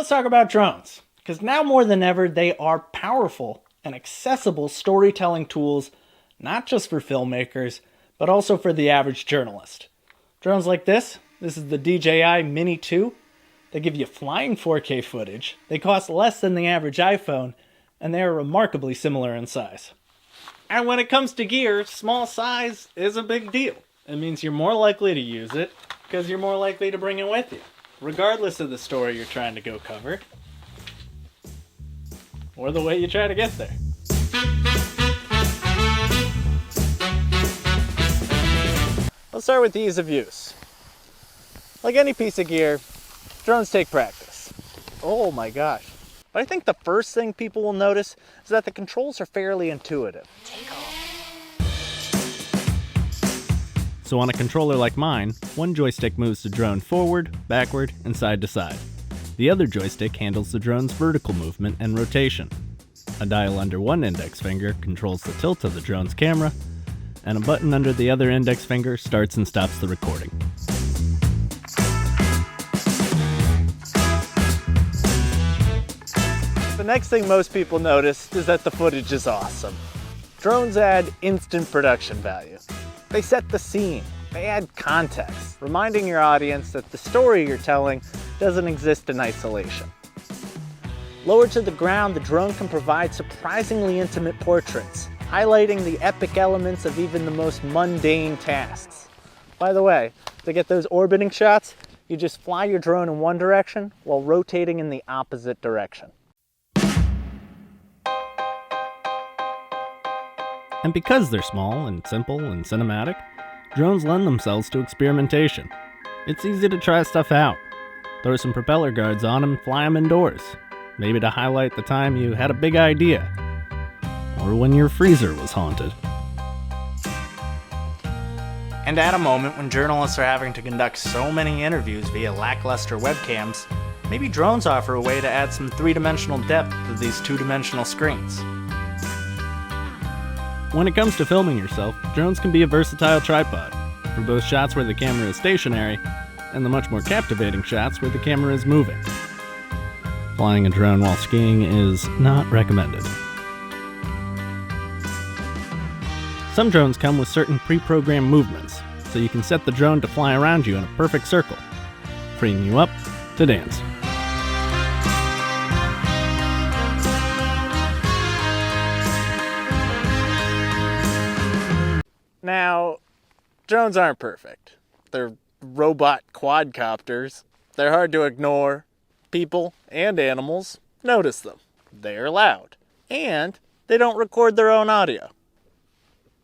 Let's talk about drones, because now more than ever they are powerful and accessible storytelling tools, not just for filmmakers, but also for the average journalist. Drones like this is the DJI Mini 2. They give you flying 4K footage, they cost less than the average iPhone, and they are remarkably similar in size. And when it comes to gear, small size is a big deal. It means you're more likely to use it, because you're more likely to bring it with you, regardless of the story you're trying to go cover, or the way you try to get there. Let's start with the ease of use. Like any piece of gear, drones take practice. Oh my gosh. But I think the first thing people will notice is that the controls are fairly intuitive. So on a controller like mine, one joystick moves the drone forward, backward, and side to side. The other joystick handles the drone's vertical movement and rotation. A dial under one index finger controls the tilt of the drone's camera, and a button under the other index finger starts and stops the recording. The next thing most people notice is that the footage is awesome. Drones add instant production value. They set the scene, they add context, reminding your audience that the story you're telling doesn't exist in isolation. Lowered to the ground, the drone can provide surprisingly intimate portraits, highlighting the epic elements of even the most mundane tasks. By the way, to get those orbiting shots, you just fly your drone in one direction while rotating in the opposite direction. And because they're small and simple and cinematic, drones lend themselves to experimentation. It's easy to try stuff out. Throw some propeller guards on them and fly them indoors. Maybe to highlight the time you had a big idea. Or when your freezer was haunted. And at a moment when journalists are having to conduct so many interviews via lackluster webcams, maybe drones offer a way to add some three-dimensional depth to these two-dimensional screens. When it comes to filming yourself, drones can be a versatile tripod, for both shots where the camera is stationary, and the much more captivating shots where the camera is moving. Flying a drone while skiing is not recommended. Some drones come with certain pre-programmed movements, so you can set the drone to fly around you in a perfect circle, freeing you up to dance. Now, drones aren't perfect. They're robot quadcopters. They're hard to ignore. People and animals notice them. They're loud. And they don't record their own audio.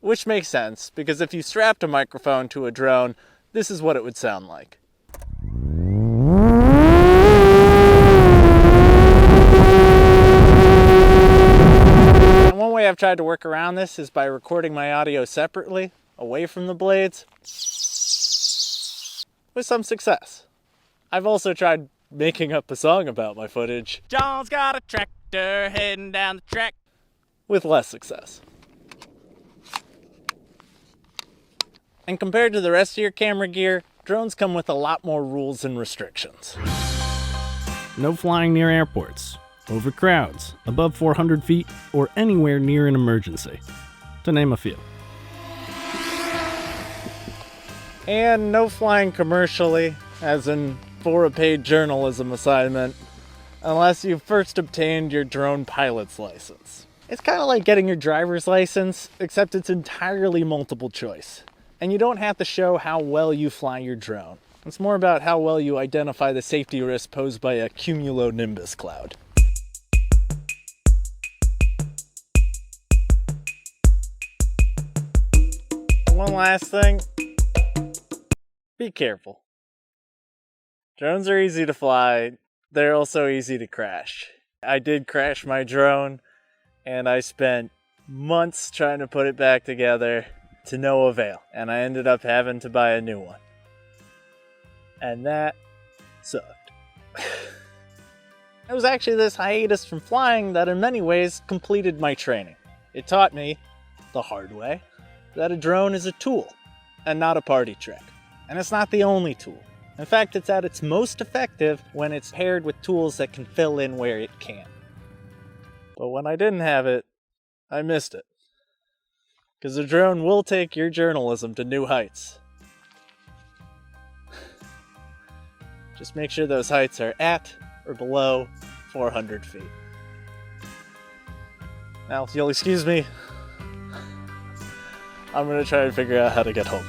Which makes sense, because if you strapped a microphone to a drone, this is what it would sound like. And one way I've tried to work around this is by recording my audio separately, away from the blades, with some success. I've also tried making up a song about my footage. John's got a tractor heading down the track, with less success. And compared to the rest of your camera gear, drones come with a lot more rules and restrictions. No flying near airports, over crowds, above 400 feet, or anywhere near an emergency, to name a few. And no flying commercially, as in for a paid journalism assignment, unless you've first obtained your drone pilot's license. It's kind of like getting your driver's license, except it's entirely multiple choice. And you don't have to show how well you fly your drone. It's more about how well you identify the safety risks posed by a cumulonimbus cloud. One last thing. Be careful. Drones are easy to fly. They're also easy to crash. I did crash my drone, and I spent months trying to put it back together to no avail, and I ended up having to buy a new one. And that sucked. It was actually this hiatus from flying that in many ways completed my training. It taught me, the hard way, that a drone is a tool and not a party trick. And it's not the only tool. In fact, it's at its most effective when it's paired with tools that can fill in where it can't. But when I didn't have it, I missed it. Because the drone will take your journalism to new heights. Just make sure those heights are at or below 400 feet. Now, if you'll excuse me, I'm going to try and figure out how to get home.